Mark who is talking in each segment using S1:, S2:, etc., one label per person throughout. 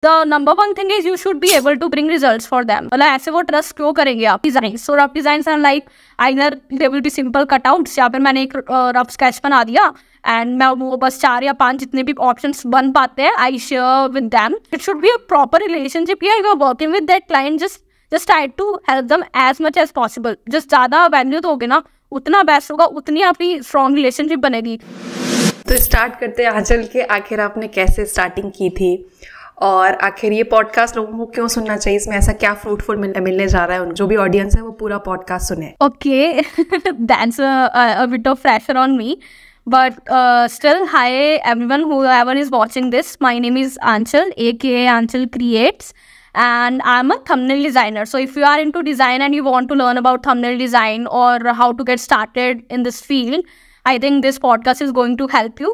S1: The number one thing is you should be able to bring results for them. मतलब ऐसे वो trust क्यों करेंगे आप design? So rough design are like either they will be simple cutouts, या फिर मैंने एक रफ स्केच बना दिया एंड मैं वो बस 4 या 5 जितने भी ऑप्शंस बन पाते हैं I share with them. It should be a proper relationship. You are working with that client, just try to help them as much as possible. Just ज़्यादा वैल्यू दोगे ना उतना बेस्ट होगा, उतनी आपकी स्ट्रॉन्ग रिलेशनशिप बनेगी.
S2: तो स्टार्ट करते हैं आंचल के, आखिर आपने कैसे स्टार्टिंग की थी और आखिर ये पॉडकास्ट लोगों को क्यों सुनना चाहिए, इसमें ऐसा क्या फ्रूटफुल मिलने जा रहा है, जो भी ऑडियंस है वो पूरा पॉडकास्ट सुने.
S1: Okay, that's a bit of pressure on me, but still, hi everyone whoever is watching this. My name is Anchal, aka Anchal Creates, and I'm a thumbnail designer. So if you are into design and you want to learn about thumbnail design or how to get started in this field, I think this podcast is going to help you.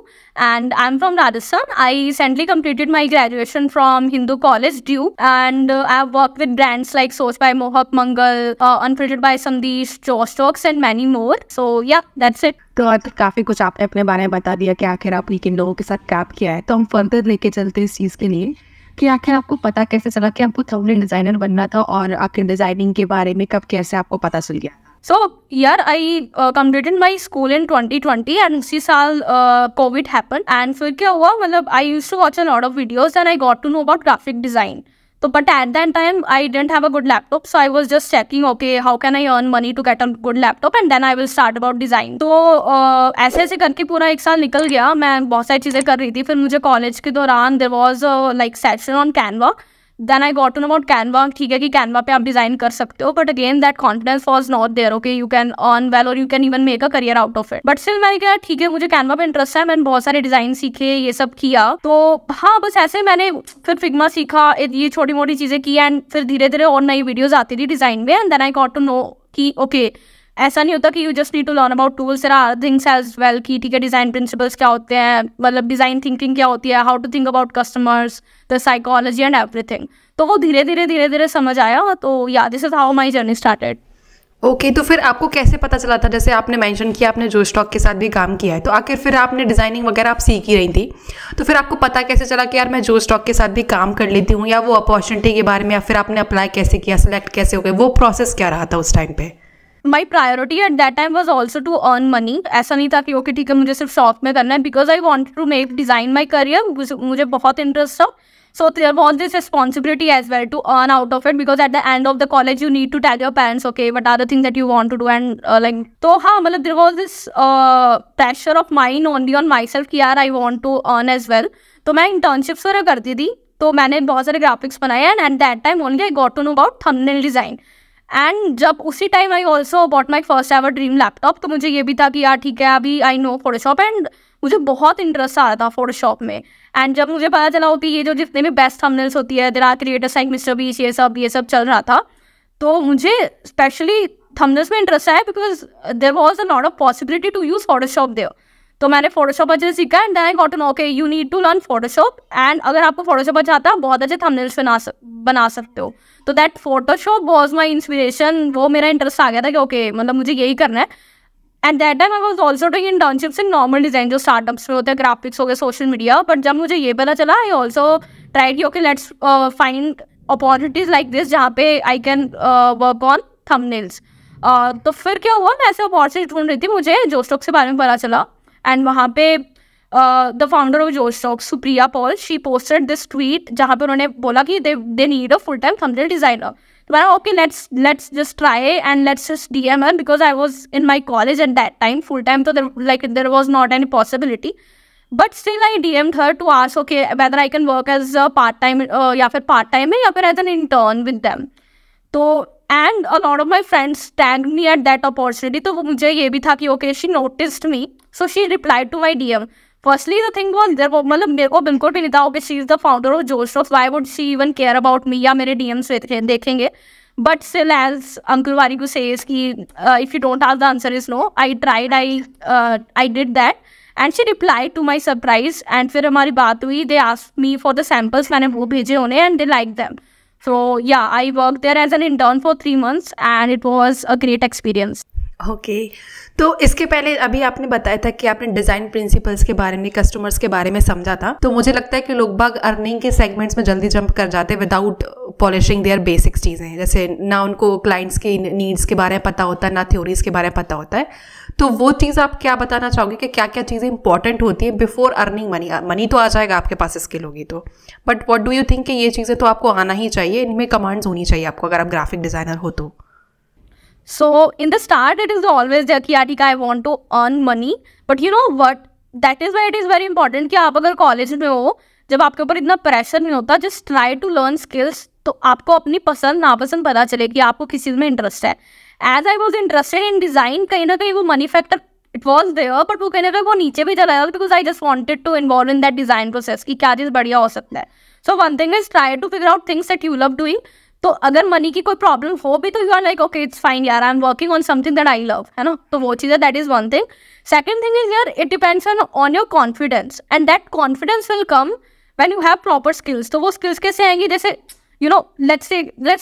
S1: And I'm from Rajasthan. I recently completed my graduation from Hindu College, DU, and I've worked with brands like Soch by Mohawk, Mangal, Unfiltered by Sandesh, Josh Talks, and many more. So yeah, that's it.
S3: तो काफ़ी कुछ आपने अपने बारे में बता दिया कि आखिर आपने किन लोगों के साथ कैप किया है. तो हम फर्दर लेके चलते इस चीज़ के लिए कि आखिर आपको पता कैसे चला कि आपको थंबनेल डिज़ाइनर बनना था, और आखिर डिज़ाइनिंग के बारे में कब कैसे आपको पता चल गया.
S1: So यार I completed my school in 2020 and उसी साल COVID happened. And फिर क्या हुआ, मतलब I used to watch a lot of videos and I got to know about graphic design. So but at that time I didn't have a good laptop, so I was just checking okay how can I earn money to get a good laptop and then I will start about design. तो ऐसे ऐसे करके पूरा एक साल निकल गया. मैं बहुत सारी चीज़ें कर रही थी. फिर मुझे कॉलेज के दौरान there was a like section on Canva. Then I got to know about Canva. ठीक है कि Canva पे आप डिज़ाइन कर सकते हो, but again that confidence was not there. Okay, you can earn well or you can even make a career out of it. But still मैंने कहा ठीक है मुझे Canva पे इंटरेस्ट है, मैंने बहुत सारे डिज़ाइन सीखे, ये सब किया. तो हाँ बस ऐसे मैंने फिर फिग्मा सीखा, ये छोटी मोटी चीज़ें की, एंड फिर धीरे धीरे और नई वीडियोज़ आती थी डिज़ाइन में. And then I got to know कि ओके ऐसा नहीं होता कि you just need to learn about tools, there are things as well कि ठीक है डिज़ाइन प्रिंसिपल्स क्या होते हैं, मतलब डिज़ाइन थिंकिंग क्या होती है, how to think about customers, the psychology and everything. तो वो धीरे धीरे समझ आया. तो yeah this is how my journey started.
S2: Okay, तो फिर आपको कैसे पता चला था, जैसे आपने मेंशन किया आपने जोश टॉक के साथ भी काम किया है, तो आखिर फिर आपने डिज़ाइनिंग वगैरह आप सीख ही रही थी, तो फिर आपको पता कैसे चला कि यार मैं जोश टॉक के साथ भी काम कर लेती हूँ, या वो अपॉर्चुनिटी के बारे में, या फिर आपने अप्लाई कैसे किया, सिलेक्ट कैसे हो गए, वो प्रोसेस क्या रहा था उस टाइम पे.
S1: My priority at that time was also to earn money. ऐसा नहीं था कि ओके ठीक है मुझे सिर्फ शौक में करना है, because I want to make design my career. मुझे बहुत इंटरेस्ट था. So there was this responsibility as well to earn out of it, because at the end of the college you need to tell your parents okay what are the things that you want to do, and like तो हाँ मतलब there was this pressure of mine only on myself कि यार I want to earn as well. तो मैं internships वगैरह करती थी, तो मैंने बहुत सारे ग्राफिक्स बनाए, and at that time only I got to know about thumbnail design. And जब उसी time I also bought my first ever dream laptop. तो मुझे ये भी था कि यार ठीक है अभी आई नो फोटोशॉप, एंड मुझे बहुत इंटरेस्ट आ रहा था फोटोशॉप में. एंड जब मुझे पता चला हो कि ये जो जितने भी बेस्ट थंबनेल्स होती है, there are creators like mister Beast, ये सब चल रहा था. तो मुझे स्पेशली थंबनेल्स में इंटरेस्ट आया because there was a lot of possibility to use Photoshop there. तो मैंने फोटोशॉप अच्छे से सीखा, and then I got to know okay you need to learn Photoshop, and अगर आपको फोटोशॉप अच्छा आता है बहुत अच्छे थंबनेल्स बना सकते हो. तो that Photoshop was my inspiration. वो मेरा इंटरेस्ट आ गया था कि ओके मतलब मुझे यही करना है. Eight that time I was also doing internships in normal design, जो स्टार्टअप्स में होते हैं, ग्राफिक्स हो गए, सोशल मीडिया. बट जब मुझे ये पता चला I also tried okay let's find opportunities like this जहाँ पे I can work on thumbnails. तो फिर क्या हुआ, मैं ऐसे अपॉर्चुनिटी ढूंढ रही थी, मुझे जोश टॉक के बारे में पता चला. एंड वहाँ पे the founder of Josh talk, Supriya Paul, she posted this tweet जहाँ पे उन्होंने बोला कि they need a full time thumbnail designer. तो मैंने okay let's just try and let's just DM her, because I was in my college at that time. Full time तो there was not any possibility, but still I DM'd her to ask okay whether I can work as a part time या फिर part time में या फिर as an intern with them. तो and a lot of my friends tagged me at that opportunity. तो मुझे ये भी था कि okay she noticed me, so she replied to my DM. Firstly the thing was there, मतलब मेरे को बिल्कुल भी नहीं था okay she is the founder of Josh talks, why would she even care about me, या मेरे DMs देखेंगे. But still as Ankur Warikoo says कि if you don't ask the answer is no. I tried, I did that, and she reply to my surprise. And फिर हमारी बात हुई, they asked me for the samples, मैंने वो भेजे उन्हें, and they like them. So yeah, I worked there as an intern for 3 months and it was a great experience.
S2: Okay तो इसके पहले अभी आपने बताया था कि आपने डिज़ाइन प्रिंसिपल्स के बारे में, कस्टमर्स के बारे में समझा था, तो मुझे लगता है कि लोग बाग अर्निंग के सेगमेंट्स में जल्दी जंप कर जाते हैं विदाउट पॉलिशिंग देयर बेसिक्स चीज़ें, जैसे ना उनको क्लाइंट्स की नीड्स के बारे में पता होता है, ना थ्योरीज के बारे में पता होता है। तो वो चीज़ आप क्या बताना चाहोगे कि क्या क्या चीज़ें इंपॉर्टेंट होती है बिफोर अर्निंग मनी? मनी तो आ जाएगा आपके पास स्किल होगी तो, but what do you think कि ये चीज़ें तो आपको आना ही चाहिए, इनमें कमांड्स होनी चाहिए आपको अगर आप ग्राफिक डिज़ाइनर हो तो?
S1: So in the start, it is always there कि यार ठीक है, I want to earn money, but you know what? That is why it is very important कि आप अगर कॉलेज में हो, जब आपके ऊपर इतना प्रेशर नहीं होता, just try to learn skills, तो आपको अपनी पसंद नापसंद पता चले कि आपको किस चीज़ में इंटरेस्ट है. As I was interested in design, कहीं ना कहीं वो money factor it was there, but वो कहीं ना कहीं वो नीचे भी चला जाता because I just wanted to involve in that design process कि क्या चीज़ बढ़िया हो सकता है. So one thing is try to figure out things that you love doing. तो अगर मनी की कोई प्रॉब्लम हो भी तो you are like okay it's fine यार, I am working on something that I love, है ना. तो वो चीज़ है, that is one thing. Second thing is यार it depends on your confidence, and that confidence will come when you have proper skills. तो वो स्किल्स कैसे आएंगी? जैसे you know let's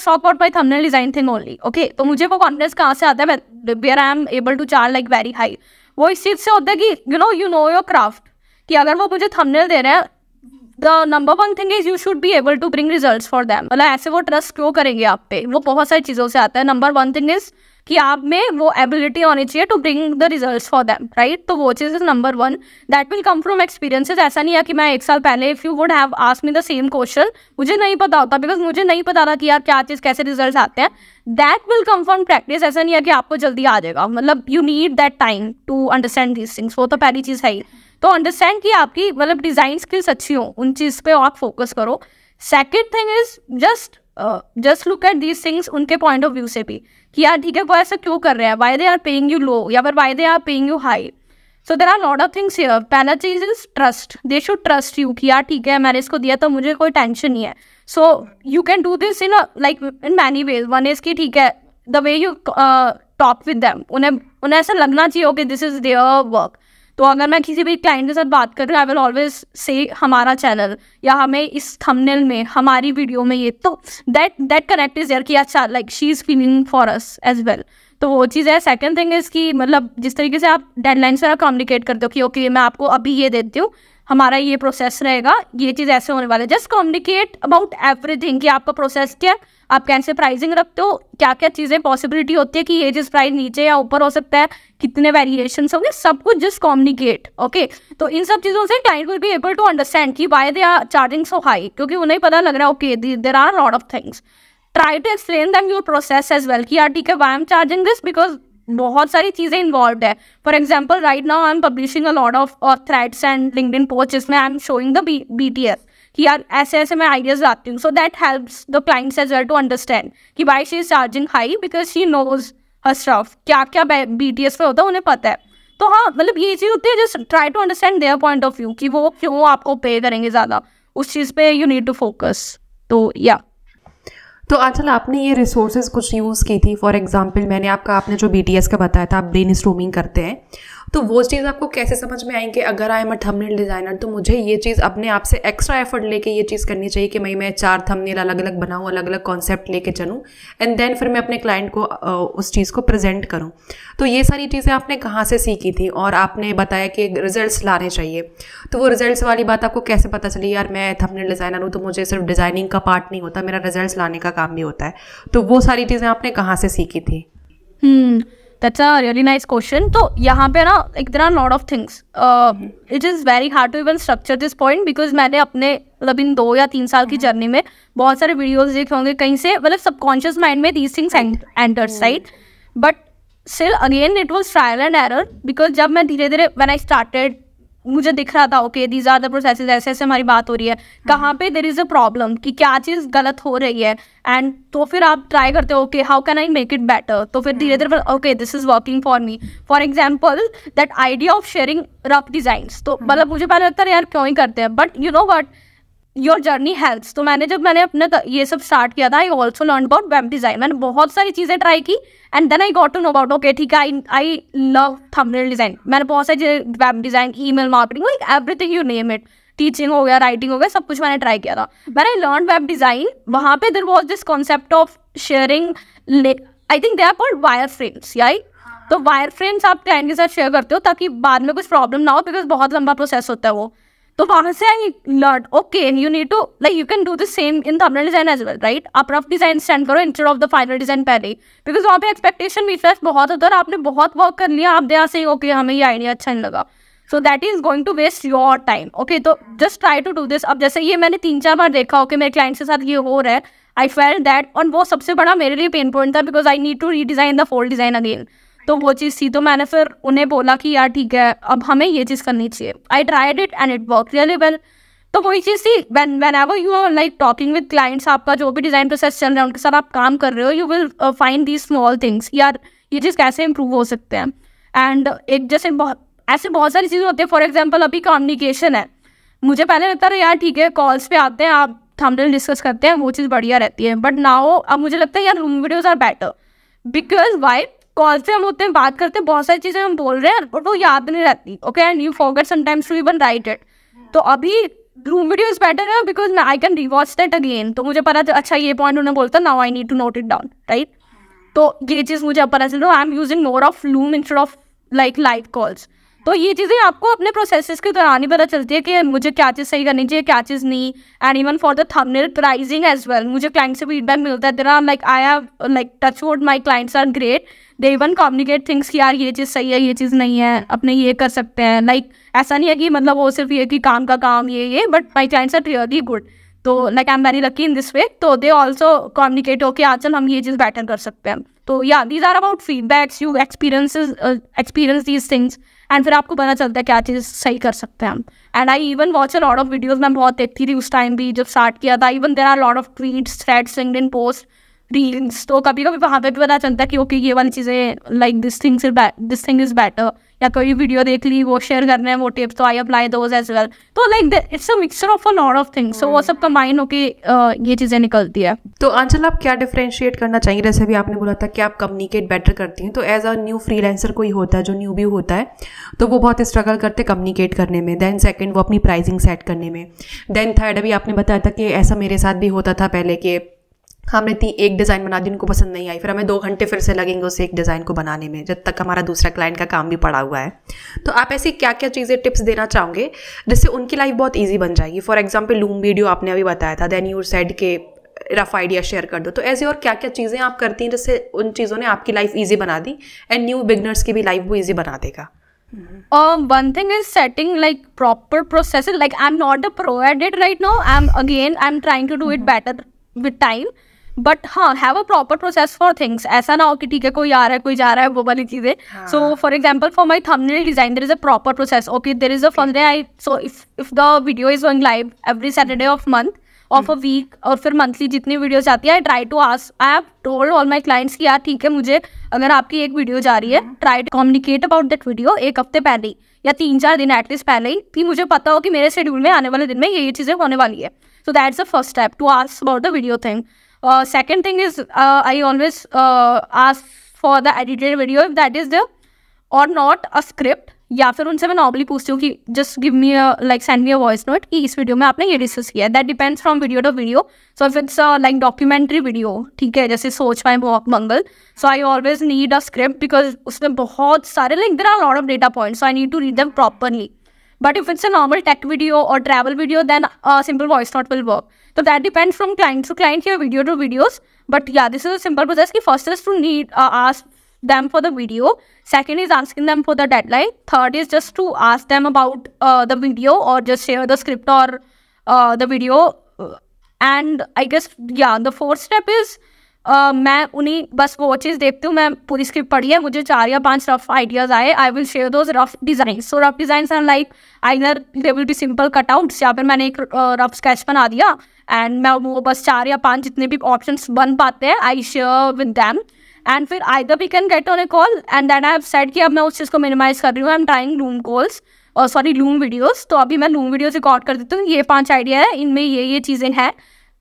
S1: talk about my thumbnail design thing only. Okay, तो मुझे वो confidence कहाँ से आता है where I am able to charge like very high? वो इस चीज़ से होता है कि यू नो योर क्राफ्ट, कि अगर वो मुझे थंबनेल दे रहे हैं, the number one thing is you should be able to bring results for them. मतलब ऐसे वो ट्रस्ट क्यों करेंगे आप पे? वो बहुत सारी चीज़ों से आता है. नंबर वन थिंग इज कि आप में वो एबिलिटी होनी चाहिए to bring the results for them, right. तो वो चीज़ is number one. That will come from experiences. ऐसा नहीं है कि मैं 1 साल पहले if you would have asked me the same question, मुझे नहीं पता होता, बिकॉज मुझे नहीं पता था कि यार क्या चीज़ कैसे रिजल्ट आते हैं. That will come from practice. ऐसा नहीं है कि आपको जल्दी आ जाएगा. मतलब you need that time to understand these things. वो तो पहली चीज़ है ही. तो अंडरस्टैंड कि आपकी मतलब डिज़ाइन स्किल्स अच्छी हो, उन चीज़ पे आप फोकस करो. Second thing is just look at these things उनके पॉइंट ऑफ व्यू से भी, कि यार ठीक है वो ऐसा क्यों कर रहे हैं, why they are paying you low या फिर why they are paying you high. So there are lot of things here. पहला चीज is trust. They should trust you कि यार ठीक है मैंने इसको दिया तो मुझे कोई टेंशन नहीं है. So you can do this in like in many ways. One is कि ठीक है the way you talk with them, उन्हें ऐसा लगना चाहिए okay this is their work. तो अगर मैं किसी भी क्लाइंट के साथ बात कर रही हूँ, आई विल ऑलवेज से हमारा चैनल या हमें इस थंबनेल में, हमारी वीडियो में ये, तो दैट कनेक्ट इज देयर कि अच्छा like she is feeling for us as well. तो वो चीज़ है. सेकंड थिंग इज़ कि मतलब जिस तरीके से आप डेडलाइंस वगैरह कम्युनिकेट करते हो कि ओके मैं आपको अभी ये देती हूँ, हमारा ये प्रोसेस रहेगा, ये चीज़ ऐसे होने वाला है. जस्ट कम्युनिकेट अबाउट एवरीथिंग कि आपका प्रोसेस क्या है, आप कैसे प्राइसिंग रखते हो, क्या क्या चीज़ें पॉसिबिलिटी होती है कि ये चीज़ प्राइस नीचे या ऊपर हो सकता है, कितने वेरिएशंस होंगे, सब कुछ जस्ट कम्युनिकेट. ओके, तो इन सब चीज़ों से client will be able to understand कि why they are charging so high, क्योंकि उन्हें पता लग रहा है okay there are lot of things. Try to explain them your process as well कि यार ठीक है why I am charging this, because बहुत सारी चीज़ें इन्वॉल्व है. For example right now I am publishing a lot of threads and LinkedIn post जिसमें I am showing the BTS कि यार ऐसे ऐसे मैं आइडियाज लाती हूँ. So that helps the clients as well to understand कि why she is charging high, because she knows her stuff, क्या क्या BTS पे होता है उन्हें पता है. तो हाँ मतलब ये चीज़ होती है, just try to understand their point of view कि वो क्यों आपको पे करेंगे ज़्यादा, उस चीज़ पे यू नीड टू फोकस. तो या
S2: तो आंचल आपने ये रिसोर्सेज कुछ यूज़ की थी. फॉर एग्जांपल आपने जो BTS का बताया था, आप ब्रेनस्टॉर्मिंग करते हैं, तो वो चीज़ आपको कैसे समझ में आई कि अगर I am a thumbnail designer तो मुझे ये चीज़ अपने आप से एक्स्ट्रा एफर्ट लेके ये चीज़ करनी चाहिए कि मैं 4 थंबनेल अलग अलग बनाऊँ, अलग अलग कॉन्सेप्ट लेके चलूँ, एंड देन फिर मैं अपने क्लाइंट को उस चीज़ को प्रेजेंट करूँ. तो ये सारी चीज़ें आपने कहाँ से सीखी थी? और आपने बताया कि रिजल्ट्स लाने चाहिए, तो वो रिजल्ट्स वाली बात आपको कैसे पता चली? यार मैं थंबनेल डिज़ाइनर हूँ तो मुझे सिर्फ डिज़ाइनिंग का पार्ट नहीं होता, मेरा रिजल्ट्स लाने का काम भी होता है. तो वो सारी चीज़ें आपने कहाँ से सीखी थी?
S1: That's a really nice question. तो यहाँ पे ना there are lot of things. It is very hard to even structure this point because मैंने अपने मतलब इन 2 या 3 साल की जर्नी में बहुत सारे वीडियोस देखे होंगे कहीं से, मतलब सबकॉन्शियस माइंड में these things enters, right? But still again it was trial and error because जब मैं धीरे धीरे when I started मुझे दिख रहा था okay these are the processes, ऐसे ऐसे हमारी बात हो रही है, कहाँ पे देयर इज़ अ प्रॉब्लम, कि क्या चीज़ गलत हो रही है, एंड तो फिर आप ट्राई करते हो okay how can I make it better. तो फिर धीरे धीरे okay this is working for me. For example that idea of sharing rough designs, तो मतलब मुझे पहले लगता है यार क्यों ही करते हैं, but you know what your journey helps. तो मैंने अपने ये सब स्टार्ट किया था, I also learn about web design. मैंने बहुत सारी चीज़ें ट्राई की and then I got to know about okay ठीक है आई लव थंबनेल डिज़ाइन. मैंने बहुत सारी चीज़ें, web design, email marketing, like everything you name it, teaching हो गया, राइटिंग हो गया, सब कुछ मैंने ट्राई किया था. मैंने आई लर्न वेब डिज़ाइन, वहाँ पे there was this concept of sharing, I think they are called wire frames, right? तो वायर फ्रेम्स आप क्लाइंट के साथ शेयर करते हो ताकि बाद में कुछ प्रॉब्लम ना हो, बिकॉज बहुत लंबा प्रोसेस होता है वो। तो वहाँ से I learn okay you need to like you can do the same in thumbnail design as well, right. आप रफ डिजाइन सेंड करो instead of the final design पहले ही, बिकॉज वहाँ पे एक्सपेक्टेशन मिसमैच बहुत होता है और आपने बहुत वर्क कर लिया, आप यहाँ से ओके हमें ये आइडिया अच्छा नहीं लगा, so that is going to waste your time. Okay, तो just try to do this. अब जैसे ये मैंने 3-4 बार देखा ओके मेरे क्लाइंट्स के साथ ये हो रहा है, आई फेल्ट दैट, और वो सबसे बड़ा मेरे लिए पेन पॉइंट था because I need to redesign the whole design again. तो वो चीज़ थी, तो मैंने फिर उन्हें बोला कि यार ठीक है अब हमें ये चीज़ करनी चाहिए। I tried it and it work really well. तो वही चीज़ थी, whenever you are like talking with clients, आपका जो भी डिज़ाइन प्रोसेस चल रहा है उनके साथ आप काम कर रहे हो, you will find these small things, यार ये चीज़ कैसे इंप्रूव हो सकते हैं। एंड एक जैसे ऐसे बहुत सारी चीज़ें होती है, फॉर एग्जाम्पल अभी कम्युनिकेशन है, मुझे पहले लगता था यार ठीक है कॉल्स पे आते हैं आप थंबनेल डिस्कस करते हैं वो चीज़ बढ़िया रहती है, बट नाउ अब मुझे लगता है यार Loom videos are better, because वाई कॉल से हम होते हैं बात करते हैं, बहुत सारी चीज़ें हम बोल रहे हैं बट वो याद नहीं रहती, okay, and you forget sometimes to even write it. तो अभी रूम वीडियो इज बेटर है because I can rewatch that again, तो मुझे पता अच्छा ये पॉइंट उन्हें बोलता now I need to note it down, right. तो ये चीज़ मुझे अब पता चल रहा है, I am using more of Loom instead of like live calls. तो ये चीज़ें आपको अपने प्रोसेसेस के दौरान ही पता चलती है कि मुझे क्या चीज़ सही करनी चाहिए, क्या चीज़ नहीं। And even for the thumbnail pricing as well, मुझे क्लाइंट से फीडबैक मिलता है, there are like I have like touch wood my clients are great, they even communicate things कि यार ये चीज़ सही है ये चीज़ नहीं है, अपने ये कर सकते हैं। लाइक ऐसा नहीं है कि मतलब वो सिर्फ ये कि काम का काम ये, but my clients are really good. तो like I am very lucky in this way, तो दे ऑल्सो कम्युनिकेट हो कि आजकल हम ये चीज़ बेटर कर सकते हैं। तो yeah these are about feedbacks, you experience these things, and फिर आपको पता चलता है क्या चीज़ सही कर सकते हैं हम। And I even watch a lot of videos, मैं बहुत देखती थी उस टाइम भी जब स्टार्ट किया था। Even there are lot of tweets, threads, LinkedIn post, reels, तो कभी कभी वहाँ पे भी पता चलता है कि ओके ये वाली चीज़ें like this thing is better, या कोई वीडियो देख ली वो शेयर करने हैं वो टिप्स, तो I apply those as well. तो like it's a mixture of a lot of things, so वो सब कंबाइन होके ये चीज़ें निकलती है।
S2: तो आंचल आप क्या डिफरेंशिएट करना चाहिए, जैसे भी आपने बोला था कि आप कम्युनिकेट बेटर करती हैं, तो एज अ न्यू फ्रीलांसर कोई होता है जो न्यू भी होता है तो वो बहुत स्ट्रगल करते कम्युनिकेट करने में, देन सेकंड वो अपनी प्राइसिंग सेट करने में, देन थर्ड अभी आपने बताया था कि ऐसा मेरे साथ भी होता था पहले कि हमने एक डिज़ाइन बना दी, उनको पसंद नहीं आई, फिर हमें 2 घंटे फिर से लगेंगे उस एक डिज़ाइन को बनाने में जब तक हमारा दूसरा क्लाइंट का काम भी पड़ा हुआ है। तो आप ऐसी क्या क्या चीज़ें टिप्स देना चाहोगे जिससे उनकी लाइफ बहुत ईजी बन जाएगी। फॉर एग्जाम्पल लूम वीडियो आपने अभी बताया था, देन यू सेड के रफ आइडिया शेयर कर दो, तो ऐसे और क्या क्या चीज़ें आप करती हैं जिससे उन चीज़ों ने आपकी लाइफ ईजी बना दी एंड न्यू बिगनर्स की भी लाइफ वो ईजी बना देगा।
S1: One thing is setting like proper processes. Like I'm not a pro at it right now. I'm trying to do it better with time. But हाँ, have a proper process for things. ऐसा ना हो कि ठीक है कोई आ रहा है कोई जा रहा है वो वाली चीज़ें. So for example, for my thumbnail design, there is a proper process. Okay, there is a first day. So if the video is going live every Saturday of month of a week और फिर monthly जितनी videos आती है, I try to ask. I have told all my clients कि यार ठीक है मुझे अगर आपकी एक वीडियो जा रही है, try to communicate about that video एक हफ्ते पहले ही या 3-4 दिन एटलीस्ट पहले ही, कि मुझे पता हो कि मेरे शेड्यूल में आने वाले दिन में ये चीज़ें होने वाली है. So that's the first step, to ask about the video thing. Second thing is I always ask for the edited video if that is there or not a script. या फिर उनसे मैं नॉर्मली पूछती हूँ कि just give me like send me a voice note कि इस video में आपने ये डिस्कस किया है. That depends from video to video. So if it's like documentary video, ठीक है, जैसे सोच पाए वॉक मंगल, so I always need a script because उसमें बहुत सारे like there are lot of data points, so I need to read them properly. But if it's a normal tech video or travel video, then a simple voice note will work. So that depends from client to client or video to videos. But yeah, this is a simple process. Ki first is to need ask them for the video. Second is asking them for the deadline. Third is just to ask them about the video or just share the script or the video. And I guess yeah, the fourth step is मैं उन्हीं बस वो चीज़ देखती हूँ. मैं पूरी script पढ़ी है, मुझे 4 या 5 रफ आइडियाज़ आए, I will share those rough design. So rough designs are like either they will be simple cutouts या फिर मैंने एक रफ स्केच बना दिया एंड मैं वो बस 4 या 5 जितने भी ऑप्शंस बन पाते हैं I share with them. And फिर either we can get on a call and then I have said कि अब मैं उस चीज़ को मिनिमाइज़ कर रही हूँ. I am trying loom calls और सॉरी लूम वीडियोज़. तो अभी मैं लूम वीडियोज़ रिकॉर्ड कर देती हूँ. ये 5 आइडिया है, इनमें ये चीज़ें हैं.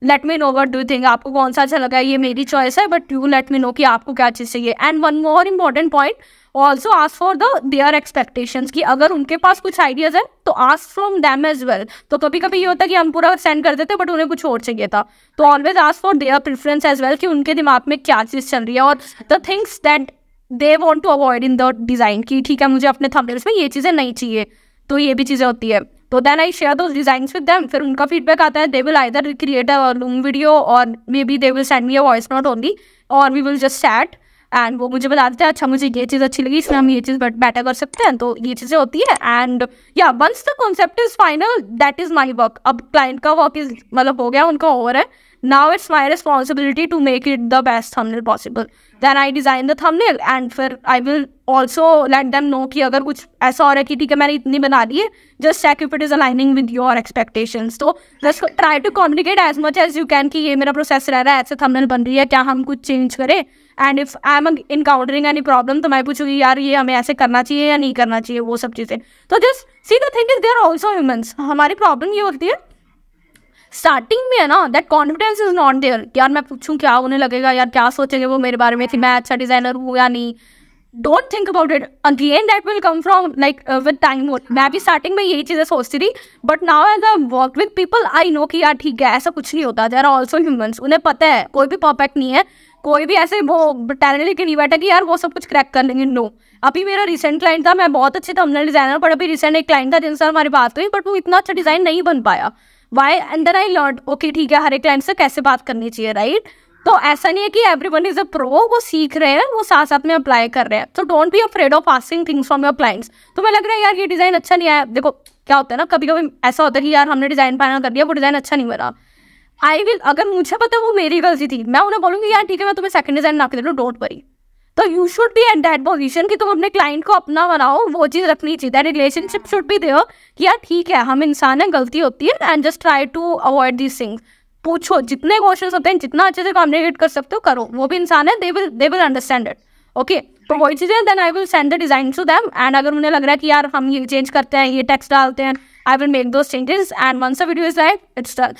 S1: Let me know what do you think, आपको कौन सा अच्छा लगा. ये मेरी चॉइस है but you let me know कि आपको क्या चीज़ चाहिए. And one more important point, also ask for the their expectations, कि अगर उनके पास कुछ आइडियाज़ है तो ask from them as well. तो कभी कभी ये होता है कि हम पूरा सेंड कर देते बट उन्हें कुछ और चाहिए था. तो always ask for their preference as well कि उनके दिमाग में क्या चीज़ चल रही है और the things that they want to avoid in the design की ठीक है मुझे अपने थंबनेल्स में ये चीज़ें नहीं चाहिए, तो ये भी चीज़ें होती है। तो then I share those designs with them, फिर उनका फीडबैक आता है, they will either create a loom video और maybe they will send me a voice note only, और we will just chat and वो मुझे बता देते हैं अच्छा मुझे ये चीज़ अच्छी लगी, इसमें हम ये चीज़ बेटर कर सकते हैं, तो ये चीज़ें होती है। And yeah once the concept is final that is my work. अब क्लाइंट का वर्क इज मतलब हो गया, उनका ओवर है, now it's my responsibility to make it the best thumbnail possible. Then I design the thumbnail and फिर I will also let them know कि अगर कुछ ऐसा हो रहा है कि ठीक है मैंने इतनी बना दी है, just check if it is aligning with your expectations. तो just try to communicate as much as you can कि ये मेरा प्रोसेस रह रहा है, ऐसे thumbnail बन रही है, क्या हम कुछ चेंज करें। And if I am encountering any problem तो मैं पूछूंगी यार ये हमें ऐसे करना चाहिए या नहीं करना चाहिए, वो सब चीज़ें। तो just see the thing is they are also humans. हमारी प्रॉब्लम ये होती है स्टार्टिंग में है ना, that confidence is not there, यार मैं पूछूं क्या उन्हें लगेगा, यार क्या सोचेंगे वो मेरे बारे में कि मैं अच्छा डिज़ाइनर हूँ या नहीं। Don't think about it, again that will come from like with time. मैं भी स्टार्टिंग में यही चीज़ें सोचती थी, but now as I work with people I know कि यार ठीक है ऐसा कुछ नहीं होता, दे आर ऑल्सो ह्यूमन्स। उन्हें पता है कोई भी परफेक्ट नहीं है, कोई भी ऐसे वो टैलेंट लेके नहीं बैठा कि यार वो सब कुछ क्रैक कर लेंगे। नो, अभी मेरा रिसेंट क्लाइंट था, मैं बहुत अच्छे थंबनेल डिज़ाइनर, पर अभी रिसेंट एक क्लाइंट था जिनसे हमारी बात हुई, बट वो इतना अच्छा डिज़ाइन नहीं बन पाया। Why and then I learn okay ठीक है हर एक क्लाइंट से कैसे बात करनी चाहिए, राइट। तो ऐसा नहीं है कि एवरीवन इज अ प्रो, वो सीख रहे हैं, वो साथ साथ में अप्लाई कर रहे हैं। तो don't be afraid of asking things from your clients. तो मैं लग रहा है यार ये डिज़ाइन अच्छा नहीं आया, देखो क्या होता है ना, कभी कभी ऐसा होता है कि यार हमने डिज़ाइन फाइनल कर दिया, वो डिज़ाइन अच्छा नहीं बना। आई विल, अगर मुझे पता है वो मेरी गलती थी, मैं उन्हें बोलूँगी यार ठीक है मैं तुम्हें सेकंड डिज़ाइन ना कर दे रहा हूँ, डोंट वरी। तो you should B at that position कि तुम अपने क्लाइंट को अपना बनाओ, वो चीज़ रखनी चाहिए, that relationship should be there कि यार ठीक है हम इंसान हैं, गलती होती है, and just try to avoid this things. पूछो जितने क्वेश्चन होते हैं, जितना अच्छे से कम्युनिकेट कर सकते हो करो, वो भी इंसान है, they will understand it. Okay, तो वही चीज़ें then I will send the design to them, and अगर उन्हें लग रहा है कि यार हम ये चेंज करते हैं, ये टेक्स्ट डालते हैं, I will make those changes, and once a video is like it's done.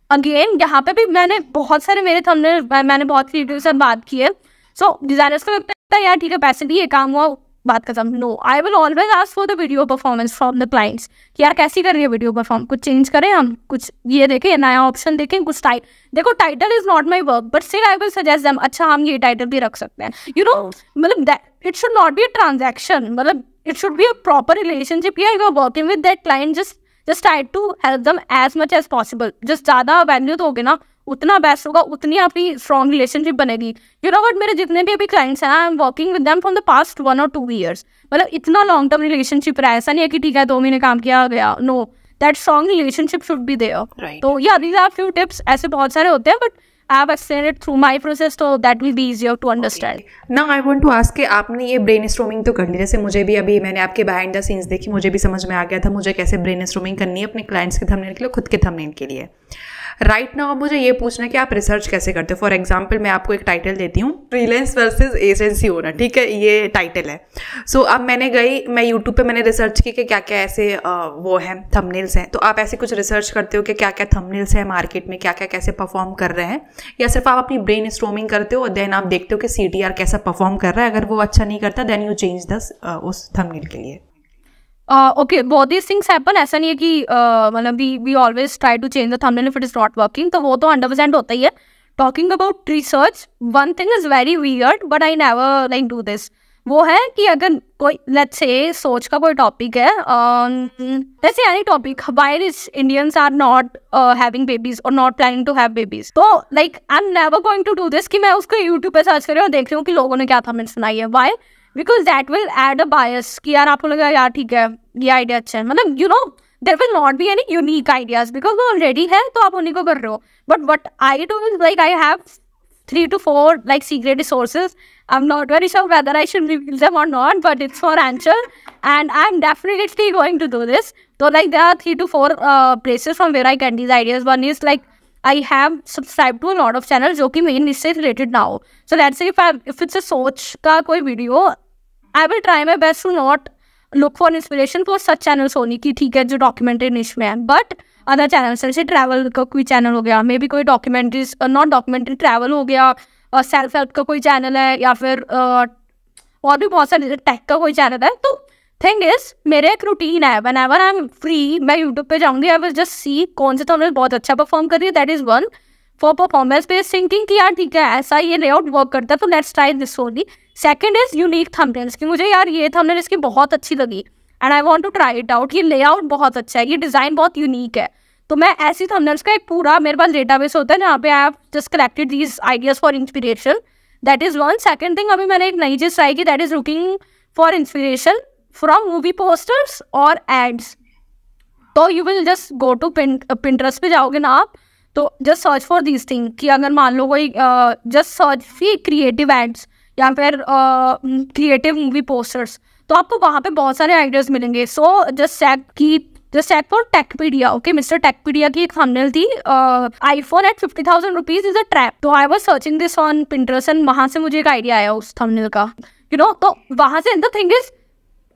S1: Again यहाँ पे भी मैंने बहुत सारे मेरे थंबनेल, मैंने बहुत सी वीडियो से बात की है। सो डिज़ाइनर्स को लगता है यार ठीक है पैसे दिए काम हुआ बात खत्म। No, I will always ask for the video performance from the clients कि यार कैसी कर रही है वीडियो परफॉर्म, कुछ चेंज करें हम, कुछ ये देखें, नया ऑप्शन देखें, कुछ देखो title is not my work but still I will suggest them अच्छा हम ये टाइटल भी रख सकते हैं, यू नो। मतलब it should not be a transaction, मतलब it should be a proper relationship. या you are working with that client, just try to help them as much as possible. Just ज़्यादा value दोगे ना उतना best होगा, उतनी आपकी स्ट्रॉन्ग रिलेशनशिप बनेगी। यू नो बट मेरे जितने भी अभी क्लाइंट्स हैं, आई am working with them from the past 1 or 2 years। मतलब इतना लॉन्ग टर्म रिलेशनशिप रहा है, ऐसा नहीं है कि ठीक है 2 महीने काम किया गया। No, that strong relationship should be there. तो yeah these are few tips, ऐसे बहुत सारे होते हैं, but I have explained it through my process, so that will be easier to understand.
S2: Now I want to ask कि आपने ये brainstorming तो कर ली, जैसे मुझे भी अभी मैंने आपके बिहाइंड द सीन्स देखी, मुझे भी समझ में आ गया था मुझे कैसे ब्रेनस्टॉर्मिंग करनी है अपने क्लाइंट्स के थंबनेल के लिए, खुद के थंबनेल के लिए। राइट नाउ मुझे ये पूछना है कि आप रिसर्च कैसे करते हो। फॉर एग्जाम्पल मैं आपको एक टाइटल देती हूँ, फ्रीलांस वर्सेस एजेंसी ओनर, ठीक है, ये टाइटल है। सो अब मैं यूट्यूब पे मैंने रिसर्च की कि क्या क्या ऐसे वो हैं थंबनेल्स हैं। तो आप ऐसे कुछ रिसर्च करते हो कि क्या क्या थंबनेल्स हैं मार्केट में, क्या क्या कैसे परफॉर्म कर रहे हैं, या सिर्फ आप अपनी ब्रेनस्टॉर्मिंग करते हो और देन आप देखते हो कि CTR कैसा परफॉर्म कर रहा है, अगर वो अच्छा नहीं करता देन यू चेंज उस थंबनेल के लिए।
S1: ओके, बहुत दीज थिंग्स हैपन। ऐसा नहीं है कि मतलब we always try to change the thumbnail if it is not working, तो वो तो 100% होता ही है। Talking about research, one thing is very weird but I never like do this. वो है कि अगर कोई लेट्स से सोच का कोई टॉपिक है, let's say any topic, why rich Indians are not having babies और not planning to have babies, तो like I am never going to do this कि मैं उसको यूट्यूब पे सर्च कर रही हूँ और देख रही हूँ कि लोगों ने क्या थंबनेल सुनाई है। Why? Because that will add a bias कि यार आपको लगा यार ठीक है ये आइडिया अच्छा है, मतलब you know there will not be any unique ideas because वो ऑलरेडी है तो आप उन्हीं को कर रहे हो। But what I do is like I have 3 to 4 like secret resources. I'm not very sure whether I should reveal them or not, but it's for Anchor and I'm definitely going to do this. So like there are 3 to 4 places from where I get these ideas. One is like I have subscribed to a lot of channels जो कि main इससे related ना हो. So let's say if it's a सोच का कोई video, I will try my best to not look for inspiration for such channels only कि ठीक है जो documentary niche में है, but अदर चैनल्स जैसे ट्रैवल का कोई चैनल हो गया, मे बी कोई डॉक्यूमेंट्रीज नॉट डॉक्यूमेंट्री ट्रैवल हो गया, सेल्फ हेल्प का कोई चैनल है, या फिर और भी बहुत सारे टेक का कोई चैनल है। तो थिंग इज मेरे एक रूटीन है, when ever I am free मैं यूट्यूब पे जाऊँगी, आई विल जस्ट सी कौन से थंबनेल बहुत अच्छा परफॉर्म कर रही है, that is one for performance based thinking कि यार ठीक है ऐसा ये लेआउट वर्क करता है तो let's try this only. Second is unique thumbnails, कि मुझे यार ये थंबनेल इसकी बहुत अच्छी लगी and I want to try it out, ये लेआउट बहुत अच्छा है, ये डिज़ाइन बहुत यूनिक है। तो मैं ऐसी थंबनेल्स का एक पूरा मेरे पास डेटाबेस होता है जहाँ पे I have just collected these ideas for inspiration. That is one. Second thing, अभी मैंने एक नई चीज़ ट्राई की, that is looking for inspiration from movie posters और एड्स। तो you will just go to Pinterest पे जाओगे ना आप, तो just search for these thing, कि अगर मान लो कोई just search for creative ads या फिर क्रिएटिव मूवी पोस्टर्स, तो आपको वहाँ पे बहुत सारे आइडियाज़ मिलेंगे। So just check for Techpedia. Okay, mister Techpedia की एक थंबनेल थी, iPhone at 50,000 rupees is a trap. तो I was searching this on Pinterest and वहाँ से मुझे एक आइडिया आया उस थंबनेल का, यू नो। तो वहाँ से द थिंग इज,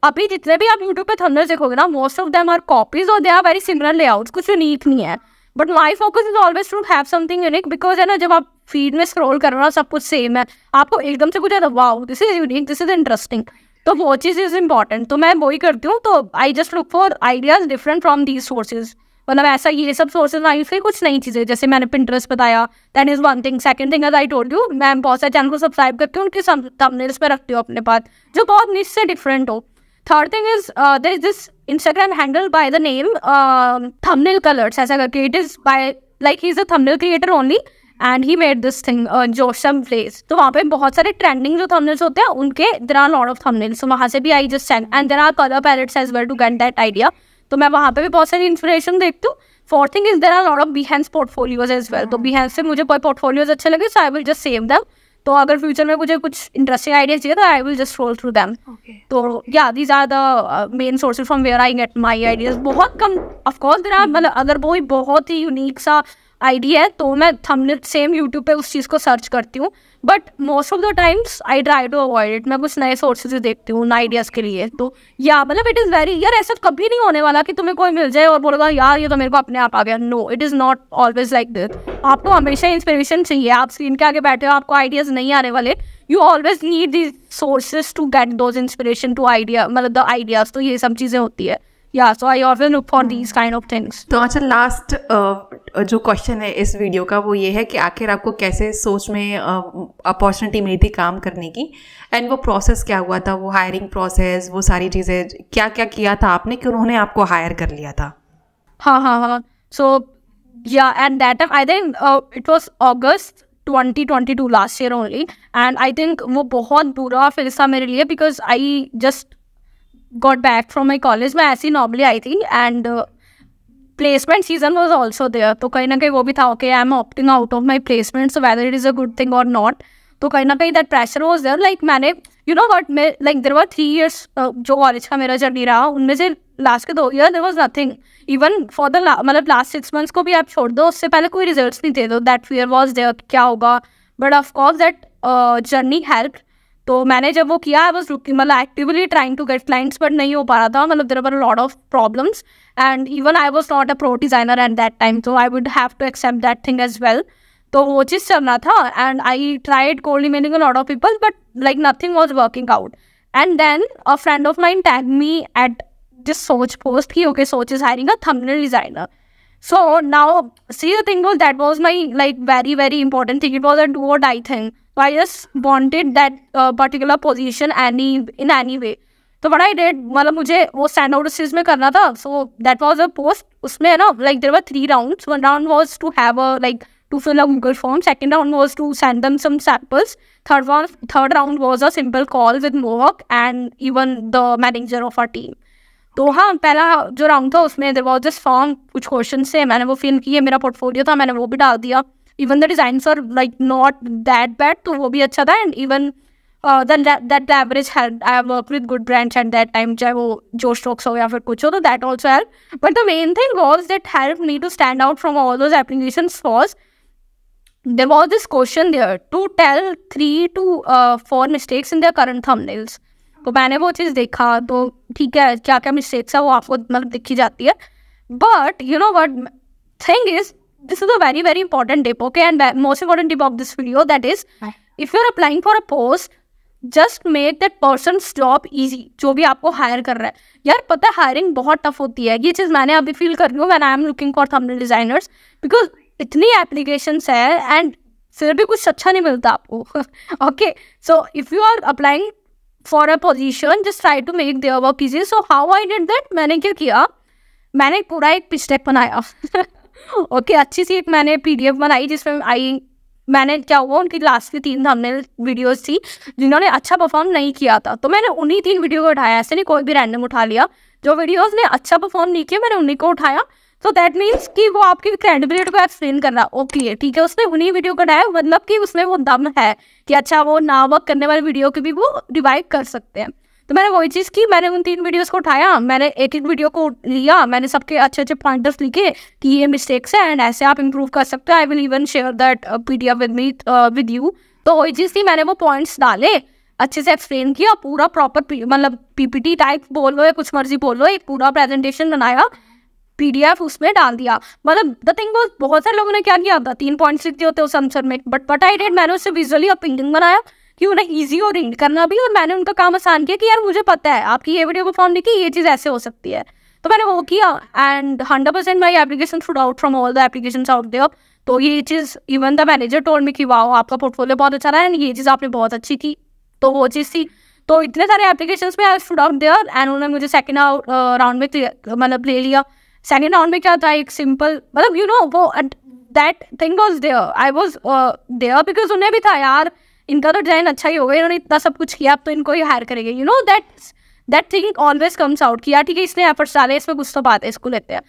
S1: अभी जितने भी आप यूट्यूब पे थंबनेल्स देखोगे ना, most of them are copies और they are very similar layouts, कुछ यूनिक नहीं है। But my focus is always to have something unique, because है ना, जब आप फीड में स्क्रॉल कर रहे हो सब कुछ सेम है, आपको एकदम से कुछ आता है wow this is unique, this is interesting, तो वो चीज़ इज इंपॉर्टेंट। तो मैं वही करती हूँ। तो I just look for ideas different from these sources, मतलब ऐसा ये सब सोर्सेज आई फिर कुछ नई चीज़ें, जैसे मैंने पिंटरेस्ट बताया, that is one thing. Second thing, as I told you, मैं बहुत सारे चैनल को सब्सक्राइब करती हूँ, उनके थंबनेल्स पे रखती हूँ अपने पास जो बहुत निश से डिफरेंट हो। Third thing is there is this Instagram handle by the name thumbnail colours, ऐसा करके, it is by like he is a thumbnail creator only and he made this thing जोशम प्लेस। तो वहाँ पे बहुत सारे ट्रेंडिंग जो थंबनेल्स होते हैं उनके there are lot of thumbnails, तो वहाँ से भी I just send and there are colour palettes as well to get that idea. तो मैं वहाँ पे भी बहुत सारी इंस्पिरेशन देखती हूँ। Fourth thing is there are lot of Behance portfolios as well. तो बिहेंस से मुझे कोई पोर्टफोलियोज अच्छे लगे so I will just save them. तो अगर फ्यूचर में मुझे कुछ इंटरेस्टिंग आइडियाज चाहिए तो I will just scroll through them. तो yeah these are the main sources from where I get my ideas. बहुत कम, ऑफकोर्स देयर आर, मतलब अगर वो बहुत ही यूनिक सा आइडिया है तो मैं थंबनेल सेम यूट्यूब पे उस चीज़ को सर्च करती हूँ, but most of the times I try to avoid it. मैं कुछ नए सोर्सेज देखती हूँ आइडियाज़ के लिए। तो या मतलब इट इज़ वेरी, यार ऐसा कभी नहीं होने वाला कि तुम्हें कोई मिल जाए और बोलेगा यार ये तो मेरे को अपने आप आ गया। No, it is not always like this. आपको हमेशा इंस्पिरेशन चाहिए। आप स्क्रीन के आगे बैठे हो, आपको आइडियाज़ नहीं आने वाले, you always need these sources to get those inspiration to idea, मतलब द आइडियाज़। तो ये सब चीज़ें होती है। या so I always look for these kind of things.
S2: तो अच्छा, लास्ट जो क्वेश्चन है इस वीडियो का वो ये है कि आखिर आपको कैसे सोच में अपॉर्चुनिटी मिली थी काम करने की, एंड वो प्रोसेस क्या हुआ था, वो हायरिंग प्रोसेस, वो सारी चीज़ें क्या क्या किया था आपने कि उन्होंने आपको हायर कर लिया था?
S1: हाँ। सो या eight that time I think it was August 2022 last year only, and I think वो बहुत बुरा फेज था मेरे लिए, because I just got back from my college। मैं ऐसी नॉर्मली आई थी and placement season was also there. तो कहीं ना कहीं वो भी था, okay I am opting out of my placement, so whether it is a good thing और नॉट। तो कहीं ना कहीं that pressure was there. Like मैंने यू नो वट, मैं लाइक देयर वर 3 years जो कॉलेज का मेरा जर्नी रहा, उनमें से लास्ट के 2 year there was nothing. Even for the मतलब लास्ट 6 months को भी आप छोड़ दो, उससे पहले कोई रिजल्ट नहीं थे। तो दैट फियर वॉज देयर, क्या होगा। But of course that journey help. तो मैंने जब वो किया, आई वाज लुकिंग, मतलब actively trying to get clients, but नहीं हो पा रहा था। मतलब there were a lot of problems and even I was not a pro designer at that time, तो I would have to accept that thing as well. तो वो चीज़ चल रहा था and I tried cold emailing a lot of people, but like nothing was working out. And then a friend of mine tag me at this Soch post कि okay Soch is hiring a thumbnail designer. So now, see, the thing was that was my like very very important thing. It was a do or die thing. So I just wanted that particular position in any way. So what I did, मतलब मुझे वो stand out चीज़ में करना था. So that was a post. उसमें ना like there were 3 rounds. One round was to have a like to fill a Google form. Second round was to send them some samples. Third round was a simple call with Mohawk and even the manager of our team. तो हाँ, पहला जो round था उसमें there was this form, कुछ question से मैंने वो फिल किए, मेरा पोर्टफोलियो था, मैंने वो भी डाल दिया। Even the designs are like not that bad, तो वो भी अच्छा था। And even that average help, I have work with good brands at that time, चाहे वो जो स्ट्रोक्स हो या फिर कुछ हो, तो that also help. But the main thing was that help me to stand out from all those applications was there was this question there to tell 3 to 4 mistakes in their current thumbnails. तो मैंने वो चीज़ देखा, तो ठीक है क्या क्या mistakes है वो आपको मतलब दिखी जाती है। But you know what thing is, this is a very very important tip, okay, and most important tip of this video, that is if you are applying for a post, just make that person job easy, जो भी आपको higher कर रहा है। यार पता है hiring बहुत टफ होती है, ये चीज़ मैंने अभी फील कर रही हूँ when I am looking for thumbnail designers, because इतनी एप्लीकेशंस है एंड फिर भी कुछ अच्छा नहीं मिलता आपको. Okay, so if you are applying for a position, just try to make their work easy. So how I did that, मैंने क्या किया, मैंने पूरा एक पिच डेक बनाया. ओके, अच्छी सी एक मैंने PDF बनाई जिसमें मैंने क्या हुआ, उनकी लास्ट की 3 थंबनेल वीडियोस थी जिन्होंने अच्छा परफॉर्म नहीं किया था, तो मैंने उन्हीं 3 वीडियो को उठाया. ऐसे नहीं कोई भी रैंडम उठा लिया. जो वीडियोस ने अच्छा परफॉर्म नहीं किया मैंने उन्हीं को उठाया. तो दैट मीन्स कि वो आपकी क्रेडिबिलिटी को एक्सप्लेन कर रहा. ओके ठीक है, उसने उन्हीं वीडियो को उठाया, मतलब कि उसमें वो दम है कि अच्छा वो ना वर्क करने वाले वीडियो के भी वो रिवाइव कर सकते हैं. तो मैंने वही चीज़ की, मैंने उन 3 वीडियोस को उठाया, मैंने एक वीडियो को लिया, मैंने सबके अच्छे अच्छे पॉइंटर्स लिखे कि ये मिस्टेक्स है एंड ऐसे आप इम्प्रूव कर सकते हो. I will even share that PDF with you. तो वही चीज़ थी, मैंने वो पॉइंट्स डाले, अच्छे से एक्सप्लेन किया, पूरा प्रॉपर मतलब PPT टाइप बोल लो या कुछ मर्जी बोल लो, एक पूरा प्रेजेंटेशन बनाया, PDF उसमें डाल दिया. मतलब द थिंग वाज, बहुत सारे लोगों ने क्या किया था, 3 पॉइंट्स लिखते होते उस आंसर में, बट व्हाट आई डिड, मैंने उससे विजुअली पेंटिंग बनाया कि उन्हें ईजी हो रीड करना भी, और मैंने उनका काम आसान किया कि यार मुझे पता है आपकी ये वीडियो परफॉर्म देखी, ये चीज़ ऐसे हो सकती है. तो मैंने वो किया and 100% my application should out from all the applications out there. तो ये चीज़ even the manager told me कि वाओ आपका पोर्टफोलियो बहुत अच्छा रहा है एंड ये चीज़ आपने बहुत अच्छी की. तो वो चीज़ थी. तो इतने सारे एप्लीकेशंस में I should out there and उन्होंने मुझे सेकेंड राउंड में मतलब ले लिया. सेकेंड राउंड में क्या था, एक सिंपल, मतलब यू नो वो that thing was there, I was there because उन्हें भी था यार इनका तो डिज़ाइन अच्छा ही होगा, इन्होंने इतना सब कुछ किया, अब तो इनको ही हायर करेंगे. You know that thing always comes out कि यार ठीक है इसने एफर्ट्स डाले, इसमें कुछ तो बात है, इसको लेते हैं.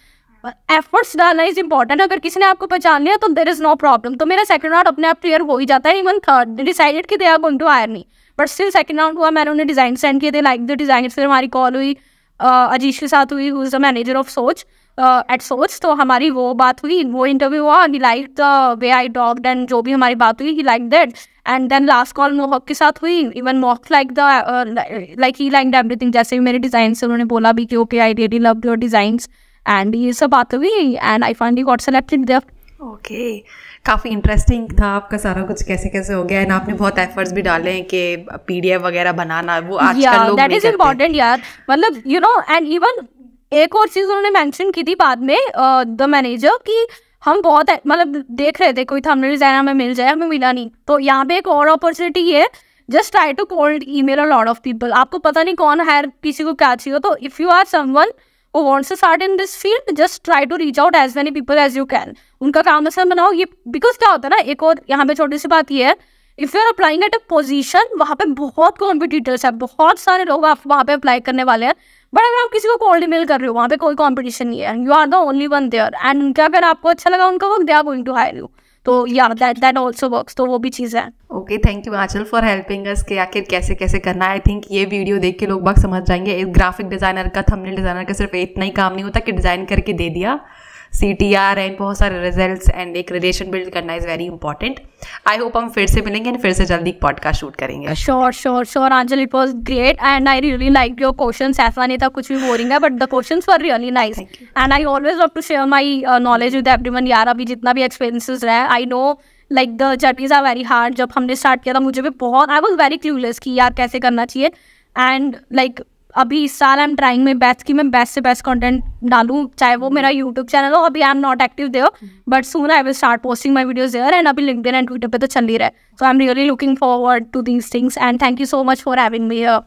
S1: एफर्ट्स डालना इज इंपॉर्टेंट. अगर किसी ने आपको पहचान लिया तो देयर इज नो प्रॉब्लम. तो मेरा सेकंड राउंड अपने आप क्लियर हो ही जाता है. इवन थर्ड डिसाइडेड कि they are going to hire me, but still second round हुआ, मैंने उन्हें डिज़ाइन सेंड किए थे, लाइक द डिज़ाइन. फिर हमारी कॉल हुई अजीश के साथ हुई, who is the manager of Soch at Soch. तो हमारी वो बात हुई, वो इंटरव्यू हुआ, he like the way I talked and जो भी हमारी बात हुई, he like that. And then last call Mohak के साथ हुई. इवन मोहक लाइक ही लाइक एवरीथिंग, जैसे भी मेरे डिज़ाइन से उन्होंने बोला भी कि okay I really love your designs and ये सब बात हुई and I finally got selected there.
S2: Okay, काफ़ी इंटरेस्टिंग था आपका सारा कुछ कैसे कैसे हो गया. एंड आपने बहुत एफर्ट्स भी डाले हैं कि PDF वगैरह बनाना, वो आजकल लोग
S1: दैट
S2: नहीं
S1: इज
S2: करते.
S1: इम्पॉर्टेंट यार. मतलब यू नो एंड इवन एक और चीज़ उन्होंने मेंशन की थी बाद में द मैनेजर कि हम बहुत मतलब देख रहे थे कोई थंबनेल डिज़ाइनर हमें मिल जाए, हमें मिला नहीं. तो यहाँ पे एक और अपॉर्चुनिटी है, just try to cold email a lot of people. आपको पता नहीं कौन हायर किसी को क्या चाहिए, तो if you are someone who wants to start in this field, just try to reach out as many people as you can. उनका काम आसान बनाओ. ये बिकॉज क्या होता है ना, एक और यहाँ पे छोटी सी बात ये है, if you are applying at a position, वहाँ पे बहुत कॉम्पिटिटर्स है, बहुत सारे लोग आप वहाँ पे अप्लाई करने वाले हैं. बट अगर आप किसी को कोल्ड ईमेल कर रहे हो, वहाँ पे कोई कॉम्पिटिशन नहीं है, you are the only one there and उनका अगर आपको अच्छा लगा उनका work, they are going to hire you. तो यार दैट ऑल्सो वर्क्स. तो वो भी चीज़ है.
S2: Okay, thank you Anchal for helping us कि आखिर कैसे कैसे करना है. आई थिंक ये वीडियो देख के लोग बाग समझ जाएंगे. एक ग्राफिक डिज़ाइनर का, थंबनेल डिज़ाइनर का सिर्फ इतना ही काम नहीं होता कि डिज़ाइन करके दे दिया. CTR एंड बहुत सारे रिजल्ट्स एंड एक रिलेशन बिल्ड करना is very important. I hope हम फिर से मिलेंगे एंड फिर से जल्दी पॉडकास्ट शूट करेंगे.
S1: Sure Anchal, it was great and I really like your questions. ऐसा नहीं था कुछ भी बोरिंग है, but the questions were really nice and I always love to share my knowledge with everyone. यार अभी जितना भी एक्सपीरियंसेस रहा है, I know like the journeys are very hard. जब हमने स्टार्ट किया था मुझे भी बहुत, आई वॉज वेरी क्लूलेस कि यार कैसे करना चाहिए. एंड लाइक अभी इस साल I am trying my best कि मैं बेस्ट से बेस्ट कंटेंट डालूँ, चाहे वो मेरा यूट्यूब चैनल हो. अभी I am not active there, but soon I will start posting my videos there. And अभी लिंक्डइन एंड ट्विटर पे तो चल ही रहा है. So I am really looking forward to these things and thank you so much for having me here.